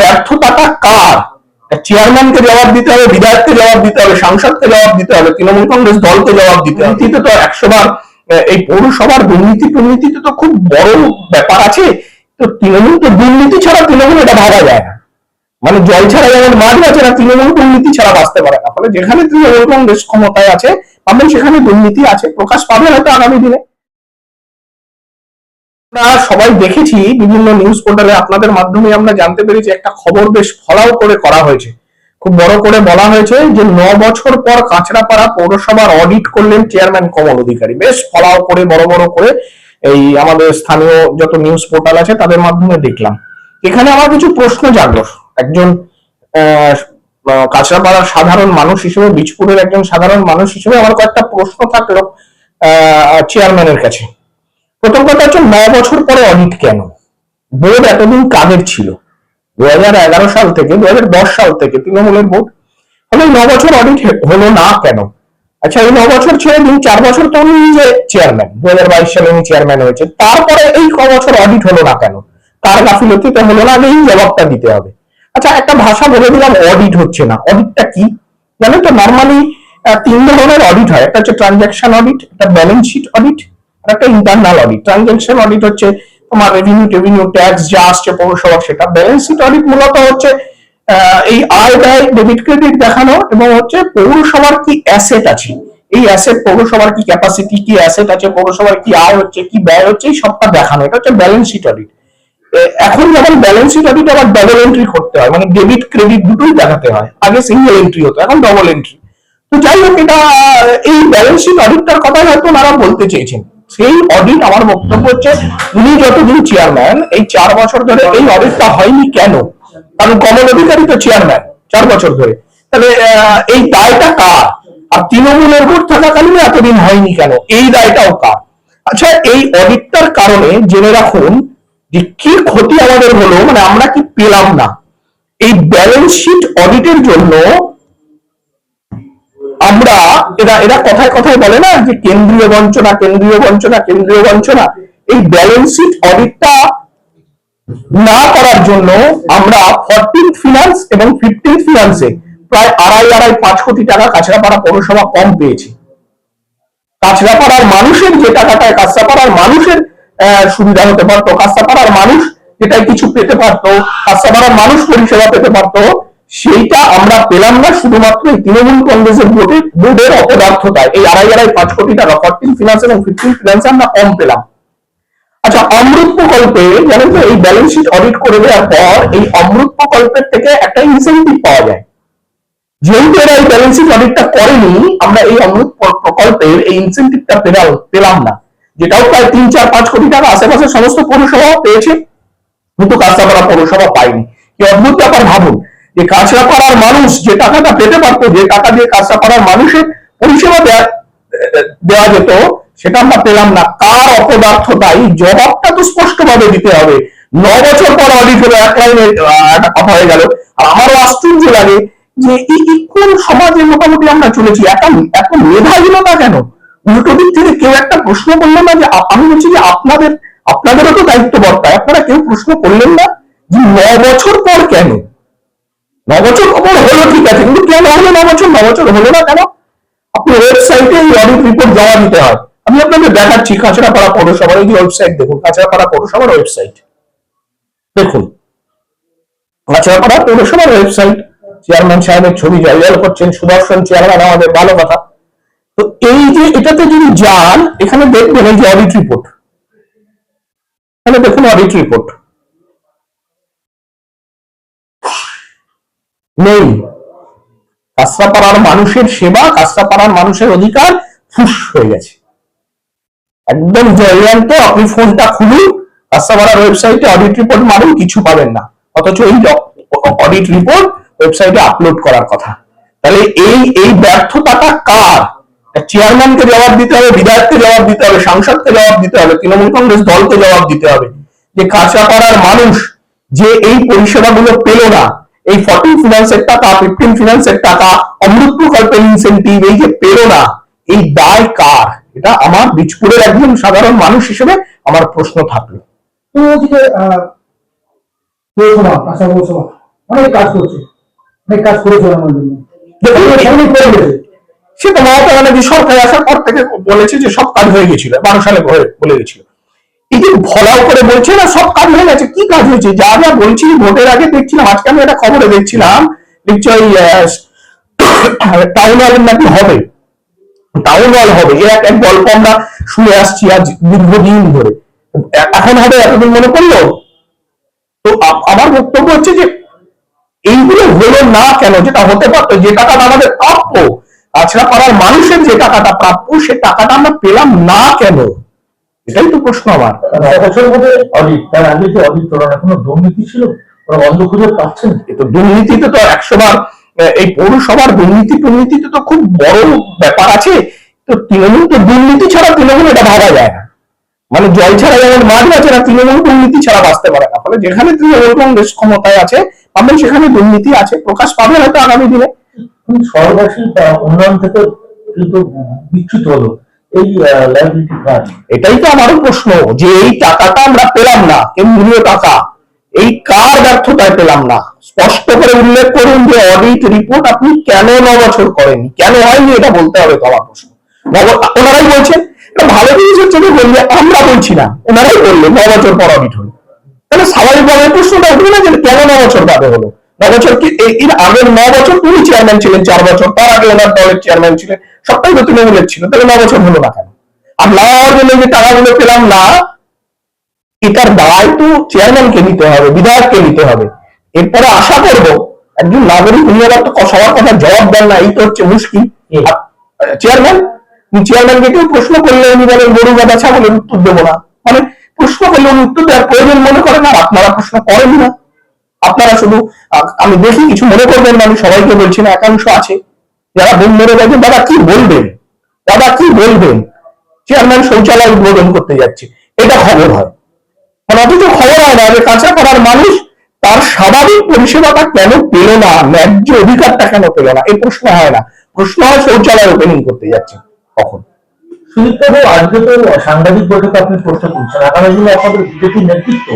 ব্যর্থতাটা কার? চেয়ারম্যানকে জবাব দিতে হবে, বিধায়ককে জবাব দিতে হবে, সাংসদকে জবাব দিতে হবে, তৃণমূল কংগ্রেস দলকে জবাব দিতে হবে। দুর্নীতিতে তো 100 বার, এই পৌরসভার দুর্নীতিতে তো খুব বড় ব্যাপার আছে। তো তৃণমূল তো দুর্নীতি ছাড়া তৃণমূল এটা ভাবা যায় না। মানে জল ছাড়া যেমন মাছ বাঁচে না, তৃণমূল দুর্নীতি ছাড়া বাঁচতে পারে না। ফলে যেখানে তৃণমূল কংগ্রেস ক্ষমতায় আছে পাবেন সেখানে দুর্নীতি আছে, প্রকাশ পাবে হয়তো আগামী দিনে। আমরা সবাই দেখেছি বিভিন্ন নিউজ পোর্টালে, আপনাদের মাধ্যমে আমরা জানতে পেরেছি একটা খবর বেশ ফলাও করে করা হয়েছে, খুব বড় করে বলা হয়েছে যে 9 বছর পর কাঁচরাপাড়া পৌরসভার অডিট করলেন চেয়ারম্যান কমল অধিকারী। বেশ ফলাও করে বড় বড় করে এই আমাদের স্থানীয় যত নিউজ পোর্টাল আছে তাদের মাধ্যমে দেখলাম। এখানে আমার কিছু প্রশ্ন জাগলো। একজন কাঁচরাপাড়ার সাধারণ মানুষ হিসেবে, বীজপুরের একজন সাধারণ মানুষ হিসেবে আমার কয়েকটা প্রশ্ন থাকলো চেয়ারম্যানের কাছে। প্রথম কথা হচ্ছে 9 বছর পরে অডিট কেন? বোর্ড এতদিন কাদের ছিল? 2011 সাল থেকে 2010 সাল থেকে তৃণমূলের বোর্ড, ফলে 9 বছর অডিট হলো না কেন? আচ্ছা, এই 9 বছর ছেড়ে দিন, 4 বছর তো উনি নিজে চেয়ারম্যান, 2022 সালে উনি চেয়ারম্যান হয়েছে, তারপরে এই ক বছর অডিট হলো না কেন? কার গাফিলতিতে হলো না, এই জবাবটা দিতে হবে। আচ্ছা, একটা ভাষা বলে দিলাম, অডিট হচ্ছে না। অডিটটা কি জানেন তো? নর্মালি 3 ধরনের অডিট হয়। একটা হচ্ছে ট্রানজাকশন অডিট, একটা ব্যালেন্স শিট অডিট, আর একটা ইন্টারনাল অডিট। ট্রানজাকশন অডিট হচ্ছে তোমার রেভিনিউ ট্যাক্স যা আসছে পৌরসভা সেটা। ব্যালেন্স শিট অডিট মূলত হচ্ছে এই আয় ব্যয় ডেবিট ক্রেডিট দেখানো, এবং হচ্ছে পৌরসভার কি অ্যাসেট আছে, এই অ্যাসেট পৌরসভার কি ক্যাপাসিটি, কি অ্যাসেট আছে, পৌরসভার কি আয় হচ্ছে, কি ব্যয় হচ্ছে, এই সবটা দেখানো। এটা হচ্ছে ব্যালেন্স শিট অডিট। এখন যখন ব্যালেন্স শিট অডিট আবার ডবল এন্ট্রি করতে হয়, মানে ডেবিট ক্রেডিট দুটোই দেখাতে হয়। আগে সিঙ্গেল এন্ট্রি হতো, এখন ডবল এন্ট্রি। তো যাই হোক, এটা এই ব্যালেন্স শিট অডিটটার কথা হয়তো ওনারা বলতে চেয়েছেন। সেই অডিট, আমার বক্তব্য হচ্ছে উনি যতদিন চেয়ারম্যান, এই 4 বছর ধরে এই অডিটটা হয়নি কেন? কারণ কমল অধিকারী তো চেয়ারম্যান 4 বছর ধরে, তাহলে এই দায়টা কার? আর তৃণমূলের ভোট থাকাকালীন এতদিন হয়নি কেন, এই দায়টাও কার? আচ্ছা, এই অডিটটার কারণে জেনে রাখুন যে কি ক্ষতি আমাদের হলো, মানে আমরা কি পেলাম না। এই ব্যালেন্স শিট অডিটের জন্য আমরা, এরা কথায় কথায় বলে না যে কেন্দ্রীয় বঞ্চনা, কেন্দ্রীয় বঞ্চনা, কেন্দ্রীয় বঞ্চনা। এই ব্যালেন্স শিট অডিটটা না করার জন্য আমরা 14th ফিনান্স এবং 15th ফিনান্সে প্রায় 2.5 কোটি টাকা কাঁচরাপাড়া পৌরসভা কম পেয়েছে। কাঁচরাপাড়ার মানুষের যে টাকাটায় কাঁচরাপাড়ার মানুষের সুবিধা হতে পারতো, কাঁচরাপাড়ার মানুষ যেটাই কিছু পেতে পারতো, কাঁচরাপাড়ার মানুষ পরিষেবা পেতে পারতো, সেইটা আমরা পেলাম না, শুধুমাত্র এই তৃণমূল কংগ্রেসের বোর্ডের অপদার্থতায়। এই 2.5 কোটি টাকা 14th ফিনান্স এবং 15th ফিনান্সে আমরা কম পেলাম। আচ্ছা, অমৃত প্রকল্পে জানেন তো, এই ব্যালেন্স শিট অডিট করে দেওয়ার পর এই অমৃত প্রকল্পের থেকে একটা ইনসেন্টিভ পাওয়া যায়। যেহেতু এরা এই ব্যালেন্স শিট অডিটটা করেনি, আমরা এই অমৃত প্রকল্পের এই ইনসেন্টিভটা পেলাম না, যেটাও প্রায় 3-4-5 কোটি টাকা আশেপাশে সমস্ত পৌরসভা পেয়েছে, কিন্তু কাঁচরাপাড়া পৌরসভা পায়নি। কি অদ্ভুত ব্যাপার ভাবুন, যে কাঁচরাপাড়ার মানুষ যে টাকাটা পেতে পারতো, যে টাকা দিয়ে কাঁচরাপাড়ার মানুষের পরিষেবা দেওয়া যেত, সেটা আমরা পেলাম না। কার অপদার্থতা? এই জবাবটা তো স্পষ্টভাবে দিতে হবে। 9 বছর পর অডিট হলো, এক লাইনে একটা কথা হয়ে গেল। আর আমারও আশ্চর্য লাগে যে কোন সমাজে মোটামুটি আমরা চলেছি, এত মেধাহীনতা কেন? উল্টো দিক থেকে কেউ একটা প্রশ্ন করলো না? যে আমি বলছি যে আপনাদেরও তো দায়িত্ব বর্তায়, আপনারা কেউ প্রশ্ন করলেন না যে 9 বছর পর কেন? 9 বছর পর হলো ঠিক আছে, কিন্তু কেন হলো 9 বছর? 9 বছর হলো না কেন? আপনি ওয়েবসাইটে এই অডিট রিপোর্ট জমা দিতে হয়। আমি আপনাদের দেখাচ্ছি, কাঁচরাপাড়া পৌরসভার এই যে ওয়েবসাইট দেখুন, কাঁচরাপাড়া পৌরসভার ওয়েবসাইট দেখুন, কাঁচরাপাড়া পৌরসভার ওয়েবসাইট। চেয়ারম্যান সাহেবের ছবি জল করছেন, সুদর্শন চেয়ারম্যান আমাদের, ভালো কথা। তো এই যে এটাতে যদি যান, এখানে দেখবেন এই যে অডিট রিপোর্ট, এখানে দেখুন অডিট রিপোর্ট নেই। কাঁচরাপাড়ার মানুষের সেবা, কাঁচরাপাড়ার মানুষের অধিকার ফুস হয়ে গেছে, একদম জয়ন্ত। আপনি ফোনটা খুলুন, কাঁচরাপাড়ার ওয়েবসাইটে অডিট রিপোর্ট মারুন, কিছু পাবেন না। অথচ এই অডিট রিপোর্ট ওয়েবসাইটে আপলোড করার কথা। তাহলে এই ব্যর্থতাটা কার? চেয়ারম্যানকে জবাব দিতে হবে, বিধায়ককে জবাব দিতে হবে, সাংসদকে জবাব দিতে হবে, তৃণমূল কংগ্রেস দলকে জবাব দিতে হবে যে কাঁচরাপাড়ার মানুষ যে এই পরিষেবাগুলো পেল না, এই 14 ফিনান্সের টাকা, 15 ফিনান্সের টাকা, অমৃত প্রকল্পের ইনসেন্টিভ এই যে পেল না, এই দায় কার? এটা আমার বীজপুরের একজন সাধারণ মানুষ হিসেবে আমার প্রশ্ন থাকলো। অনেক কাজ করছে, অনেক কাজ করেছে আমার জন্য। সে তো মমতা ব্যানার্জি সরকার আসার পর থেকে বলেছে যে সব কাজ হয়ে গেছিল, 12 সালে বলে গেছিল। এই যে ফলাও করে বলছে না সব কাজ হয়ে গেছে, কি কাজ হয়েছে? যা যা বলছি ভোটের আগে দেখছিলাম, আজকে আমি একটা খবরে দেখছিলাম, দেখছি ওই টাউন হল নাকি হবে, টাউন হল হবে, এর এক গল্প আমরা শুনে আসছি আজ দীর্ঘদিন ধরে, এখন হবে এতদিন মনে করলো। তো আমার বক্তব্য হচ্ছে যে এইগুলো হলো না কেন? যেটা হতে পারতো, যে টাকাটা আমাদের প্রাপ্য, আছড়া পাড়ার মানুষের যে টাকাটা প্রাপ্য, সে টাকাটা আমরা পেলাম না কেন? এটাই তো প্রশ্ন আমার। বছর মধ্যে অডিট, তার আগে যে অডিট করার কোনো দুর্নীতি ছিল, ওরা বন্ধ খুঁজে পাচ্ছেন। তো দুর্নীতিতে তো 100 বার, এই পৌরসভার দুর্নীতিতে তো খুব বড় ব্যাপার আছে। তো তৃণমূল তো দুর্নীতি ছাড়া তৃণমূল এটা ভাবা যায় না, মানে জল ছাড়া যেমন মাছ বাঁচে না, তৃণমূল দুর্নীতি ছাড়া বাঁচতে পারে না। ফলে যেখানে তৃণমূল কংগ্রেস ক্ষমতায় আছে পাবেন সেখানে দুর্নীতি আছে, প্রকাশ পাবে হয়তো আগামী দিনে। শহরবাসী উন্নয়ন থেকে কিন্তু বিচ্যুত হলো এই লাইবিলিটি কার্ড। এটাই তো আমারও প্রশ্ন, যে এই টাকাটা আমরা পেলাম না, কেন্দ্রীয় টাকা, এই কার ব্যর্থতায় পেলাম না? স্পষ্ট করে উল্লেখ করুন যে অডিট রিপোর্ট আপনি কেন 9 বছর করেননি, কেন হয়নি, এটা বলতে হবে তো আমার প্রশ্ন। ওনারাই বলছেন, এটা ভালো জিনিস হচ্ছে যে বললে, আমরা বলছি না, ওনারাই বললেন 9 বছর পর অডিট হলো। তাহলে স্বাভাবিকভাবে প্রশ্নটা উঠবে না যে কেন 9 বছর বাদে হলো? 9 বছর কি এর আগের 9 বছর তিনি চেয়ারম্যান ছিলেন, 4 বছর তার আগে ওনার দলের চেয়ারম্যান ছিলেন, সবটাই তো তৃণমূলের ছিল, তাহলে 9 বছর হলো না কেন? আর না হওয়ার জন্য যে টাকাগুলো পেলাম না, এটার দায় তো চেয়ারম্যানকে নিতে হবে, বিধায়ককে নিতে হবে। এরপরে আশা করবো একজন নাগরিক নিয়ে তো সবার কথা জবাব দেন না, এই তো হচ্ছে মুশকিল। চেয়ারম্যান, চেয়ারম্যানকে কেউ প্রশ্ন করলে উনি বলেন গরু গাদা ছাগলের উত্তর দেবো না, মানে প্রশ্ন করলে উনি উত্তর দেওয়ার প্রয়োজন মনে করেন না। আপনারা প্রশ্ন করেন না, আপনারা শুধু, আমি দেখি কিছু মনে করবেন না, আমি সবাইকে বলছি না, একাংশ আছে যারা বোম মেরে গেছেন, দাদা কি বলবেন, দাদা কি বলবেন, চেয়ারম্যান শৌচালয় উদ্বোধন করতে যাচ্ছে, এটা খবর হয়, অথচ খবর হয় না যে কাঁচাপাড়ার মানুষ তার স্বাভাবিক পরিষেবাটা কেন পেল না, ন্যায্য অধিকারটা কেন পেল না, এই প্রশ্ন হয় না। প্রশ্ন হয় শৌচালয় ওপেনিং করতে যাচ্ছে কখন। সুদীপ্তবাবু, আজকে তো সাংবাদিক বৈঠকে আপনি প্রশ্ন করছেন, আগামী দিনে আপনাদের বিজেপি নেতৃত্ব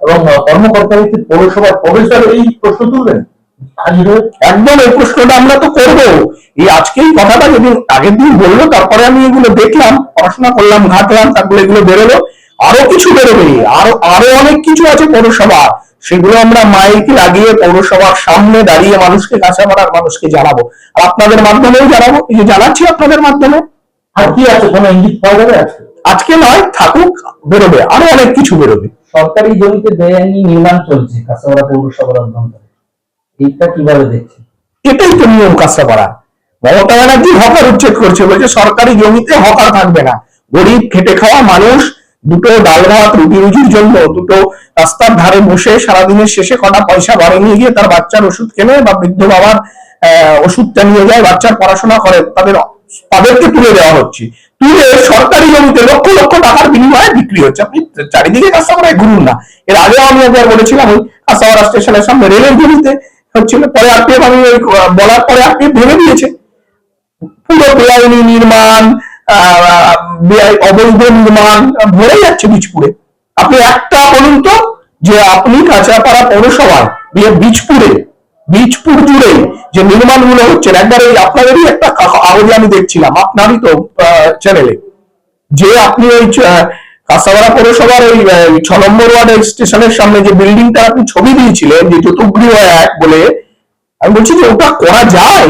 এবং কর্মকর্তারা কি পৌরসভার প্রবেশদ্বারে এই প্রশ্ন তুলবেন? একদম এই প্রশ্নটা আমরা তো করবো। এই আজকে এই কথাটা যেদিন আগের দিন বললো, তারপরে আমি এগুলো দেখলাম, পড়াশোনা করলাম, ঘাটলাম, তারপরে এগুলো বেরোলো, আরো কিছু বেরোবে, আরো অনেক কিছু আছে পৌরসভা, সেগুলো আমরা মাইক লাগিয়ে পৌরসভার সামনে দাঁড়িয়ে মানুষকে, কাঁচাপাড়ার মানুষকে জানাবো, আর আপনাদের মাধ্যমেও জানাবো, এই যে জানাচ্ছি আপনাদের মাধ্যমে। আর কি আছে, কোনো ইঙ্গিত পাওয়া যাবে আজকে? আজকে নয়, থাকুক, বেরোবে, আরো অনেক কিছু বেরোবে। সরকারি জমিতে বেআইনি নির্মাণ চলছে কাঁচাপাড়া পৌরসভার অভ্যন্তরে, এইটা কিভাবে দেখছেন? এটাই তো নিয়ম কাঁচাপাড়া। মমতা ব্যানার্জি হকার উচ্ছেদ করছে, বলছে সরকারি জমিতে হকার থাকবে না, গরিব খেটে খাওয়া মানুষ দুটো ডাল ভাত রুটি রুজির জন্য দুটো রাস্তার ধারে বসে সারাদিনের শেষে কটা পয়সা ঘরে নিয়ে গিয়ে তার বাচ্চার ওষুধ কেনে বা বৃদ্ধ বাবার ওষুধটা নিয়ে যায়, বাচ্চার পড়াশোনা করে, তাদেরকে তুলে দেওয়া হচ্ছে, তুলে সরকারি জমিতে লক্ষ লক্ষ টাকার বিনিময়ে বিক্রি হচ্ছে। আপনি চারিদিকে কাঁচাপাড়ায় ঘুরুন না, এর আগেও আমি একবার বলেছিলাম ওই কাঁচাপাড়া স্টেশনের সামনে রেলের জমিতে হচ্ছিল, পরে আরপিএফ, আমি বলার পরে আরপিএফ ভেবে দিয়েছে, পুরো বেআইনি নির্মাণ, অবৈধ নির্মাণ ভরে যাচ্ছে বীজপুরে। আপনি একটা বলুন তো, যে আপনি কাঁচাপাড়া পৌরসভায় বীজপুর জুড়ে যে নির্মাণ গুলো হচ্ছে, একবার এই আপনাদেরই একটা আগে আমি দেখছিলাম আপনারই তো চ্যানেলে, যে আপনি ওই কাঁচাপাড়া পৌরসভার ওই 6 নম্বর ওয়ার্ডের স্টেশনের সামনে যে বিল্ডিংটা আপনি ছবি দিয়েছিলেন, যে চতুর্গৃহ এক বলে, আমি বলছি যে ওটা করা যায়?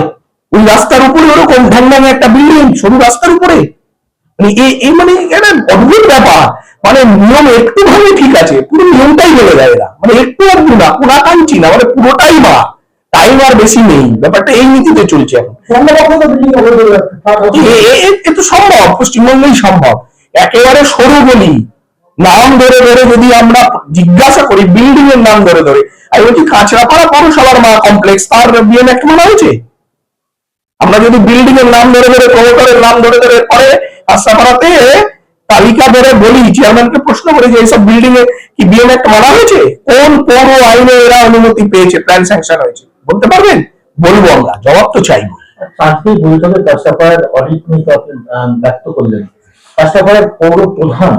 ওই রাস্তার উপরে ওরকম ঢাংঢাঙে একটা বিল্ডিং সরু রাস্তার উপরে, মানে এটা অদ্ভুত ব্যাপার। মানে নিয়ম একটু ভাবে ঠিক আছে, পুরো নিয়মটাই বলে দেয় এরা, মানে একটু অদ্ভুত না, কোনা কাঞ্চি না, মানে পুরোটাই মা, টাইম আর বেশি নেই, ব্যাপারটা এই নীতিতে চলছে এখন। এ তো সম্ভব, পশ্চিমবঙ্গেই সম্ভব, একেবারে সরু গলি, নাম ধরে ধরে যদি আমরা জিজ্ঞাসা করি, বিল্ডিং এর নাম ধরে ধরে, আমি বলছি কাঁচরাপাড়া পৌরসভার মা কমপ্লেক্স, তার বিএম অ্যাক্ট মানা হয়েছে? আমরা যদি বিল্ডিং এর নাম ধরে ধরে, প্রমোটরের নাম ধরে ধরে পরে কাঁচরাপাড়াতে তালিকা ধরে বলি, চেয়ারম্যানকে প্রশ্ন করে যে এইসব বিল্ডিং এ কি বিএম অ্যাক্ট মানা হয়েছে, কোন পৌর আইনে এরা অনুমতি পেয়েছে, প্ল্যান স্যাংশন হয়েছে, বলতে পারবেন? বলবো, আমরা জবাব তো চাইবো। আজকে বৈঠকে কাঁচরাপাড়ার অডিট নিয়ে আপনি ব্যক্ত করলেন, কাঁচরাপাড়ার পৌর প্রধান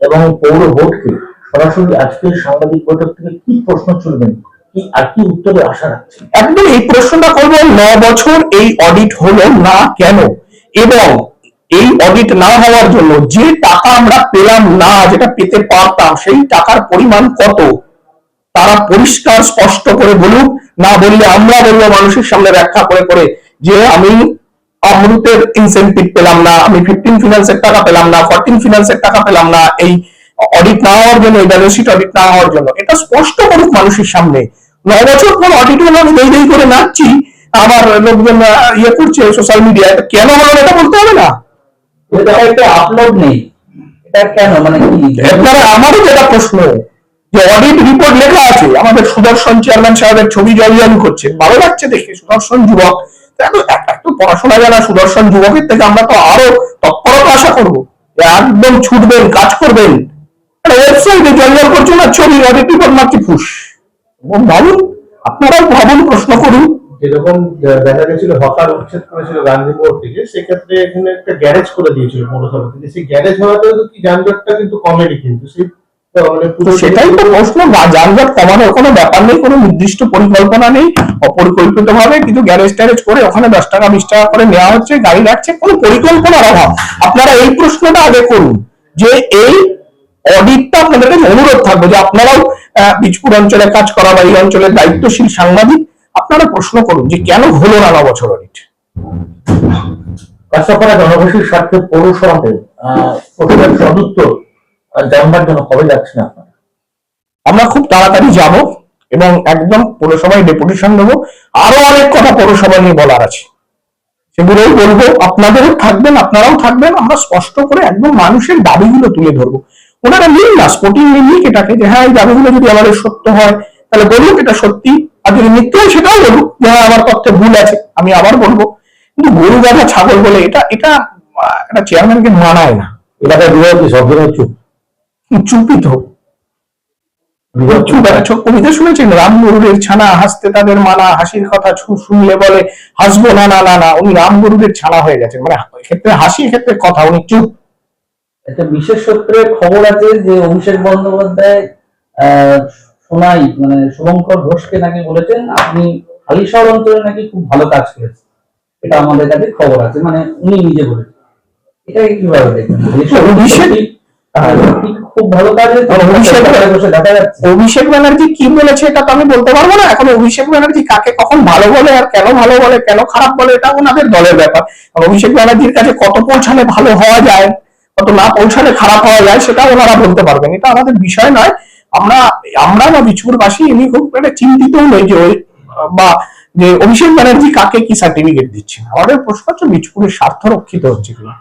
এবং পৌর বোর্ডকে সরাসরি আজকের সাংবাদিক বৈঠক থেকে কি প্রশ্ন চলবেন, আর কি উত্তরে আশা রাখছেন? একদম এই প্রশ্নটা করবো, 9 বছর এই অডিট হলো না কেন, এবং এই অডিট না হওয়ার জন্য যে টাকা আমরা পেলাম না, যেটা পেতে পারতাম, সেই টাকার পরিমাণ কত তারা পরিষ্কার স্পষ্ট করে বলুক। না বললে আমরা বলবো মানুষের সামনে ব্যাখ্যা করে করে যে আমি অমৃতের ইনসেন্টিভ পেলাম না, আমি 15 ফিনান্সের টাকা পেলাম না, 14 ফিনান্সের টাকা পেলাম না, এই অডিট না হওয়ার জন্য, এই ব্যালেন্স শিট অডিট না হওয়ার জন্য। এটা স্পষ্ট করুক মানুষের সামনে। 9 বছর পর অডিট হলো, আমি দেই দেই করে নাচছি, আবার লোকজন ইয়ে করছে সোশ্যাল মিডিয়ায়, কেন হলো এটা বলতে হবে না? এটা একটা আপলোড নেই, এটা কেন, মানে কি? এরপরে আমারও যেটা প্রশ্ন, যে অডিট রিপোর্ট লেখা আছে, আমাদের সুদর্শন চেয়ারম্যান সাহেবের ছবি জলজল করছে, ভালো লাগছে দেখে, সুদর্শন যুবক, একটু পড়াশোনা জানা সুদর্শন যুবকের থেকে আমরা তো আরো তৎপরতা আশা করবো, যে একদম ছুটবেন, কাজ করবেন। ওয়েবসাইটে জলজল করছে না ছবি, অডিট রিপোর্ট মারছি ফুস। ভাবুন, আপনারাও ভাবুন, প্রশ্ন করুন। যেরকম দেখা গেছিল হকার উচ্ছেদ করেছিল গান্ধীপুর থেকে, সেক্ষেত্রে এখানে একটা গ্যারেজ করে দিয়েছিল পৌরসভা থেকে। সেই গ্যারেজ হওয়াতে কি যানজটটা কিন্তু কমেনি, কিন্তু সেই মানে তো সেটাই তো প্রশ্ন, যানজট কমানোর কোনো ব্যাপার নেই, কোনো নির্দিষ্ট পরিকল্পনা নেই, অপরিকল্পিত ভাবে কিন্তু গ্যারেজ ট্যারেজ করে ওখানে 10 টাকা 20 টাকা করে নেওয়া হচ্ছে, গাড়ি রাখছে, কোনো পরিকল্পনার অভাব। আপনারা এই প্রশ্নটা আগে করুন, যে এই অডিটটা আপনাদের কাছে অনুরোধ থাকবে যে আপনারাও বীজপুর অঞ্চলে কাজ করা বা এই অঞ্চলের দায়িত্বশীল সাংবাদিক, আপনারা প্রশ্ন করুন যে কেন হলো না 9 বছর অডিট। কাছাপাড়া জনগোষ্ঠীর স্বার্থে পৌরসভাতে প্রতিবার সদুত্তর জানবার জন্য কবে যাচ্ছেন আপনারা? আমরা খুব তাড়াতাড়ি যাব এবং একদম পৌরসভায় ডেপুটেশন দেবো। আরো অনেক কথা পৌরসভা নিয়ে বলার আছে, সেগুলোই বলবো, আপনাদেরও থাকবেন, আপনারাও থাকবেন। আমরা স্পষ্ট করে একদম মানুষের দাবিগুলো তুলে ধরবো। ওনারা নিন না, স্পোর্টিং নিক এটাকে, যে হ্যাঁ এই দাবিগুলো যদি আমাদের সত্য হয় তাহলে বলুক এটা সত্যি, আর যদি মিথ্যে হয় সেটাও বলুক যে হ্যাঁ আমার তথ্যে ভুল আছে, আমি আবার বলবো। কিন্তু গরু গাধা ছাগল বলে এটা এটা একটা চেয়ারম্যানকে মানায় না। এলাকায় বিভাগ কি সব জায়গায় চুপ? চুপই তো, চুপ। একটা কবিতা শুনেছেন, রাম গরুরের ছানা, হাসতে তাদের মানা, হাসির কথা শুনলে বলে হাসবো না না না না। উনি রাম গরুরের ছানা হয়ে গেছেন, মানে ক্ষেত্রে হাসি, ক্ষেত্রে কথা, উনি চুপ। একটা বিশেষ সূত্রে খবর আছে যে অভিষেক বন্দ্যোপাধ্যায় সোনাই মানে শুভঙ্কর ঘোষকে নাকি বলেছেন আপনি হালিশহর অঞ্চলে নাকি খুব ভালো কাজ করেছেন, এটা আমাদের কাছে খবর আছে, মানে উনি নিজে বলেছেন। এটাকে কিভাবে দেখবেন? খুব ভালো কাজ অভিষেক ব্যানার্জি কি বলেছে এটা তো আমি বলতে পারবো না। এখন অভিষেক ব্যানার্জি কাকে কখন ভালো বলে আর কেন ভালো বলে, কেন খারাপ বলে, এটা ওনাদের দলের ব্যাপার। অভিষেক ব্যানার্জির কাছে কত পৌঁছালে ভালো হওয়া যায়, কত না পৌঁছালে খারাপ হওয়া যায়, সেটা ওনারা বলতে পারবেন, এটা আমাদের বিষয় নয়। আমরা বা বীজপুরবাসী এমনি খুব একটা চিন্তিত নই যে বা যে অভিষেক ব্যানার্জি কাকে কি সার্টিফিকেট দিচ্ছে। আমাদের প্রশ্ন হচ্ছে বীজপুরের স্বার্থ রক্ষিত হচ্ছে কিনা।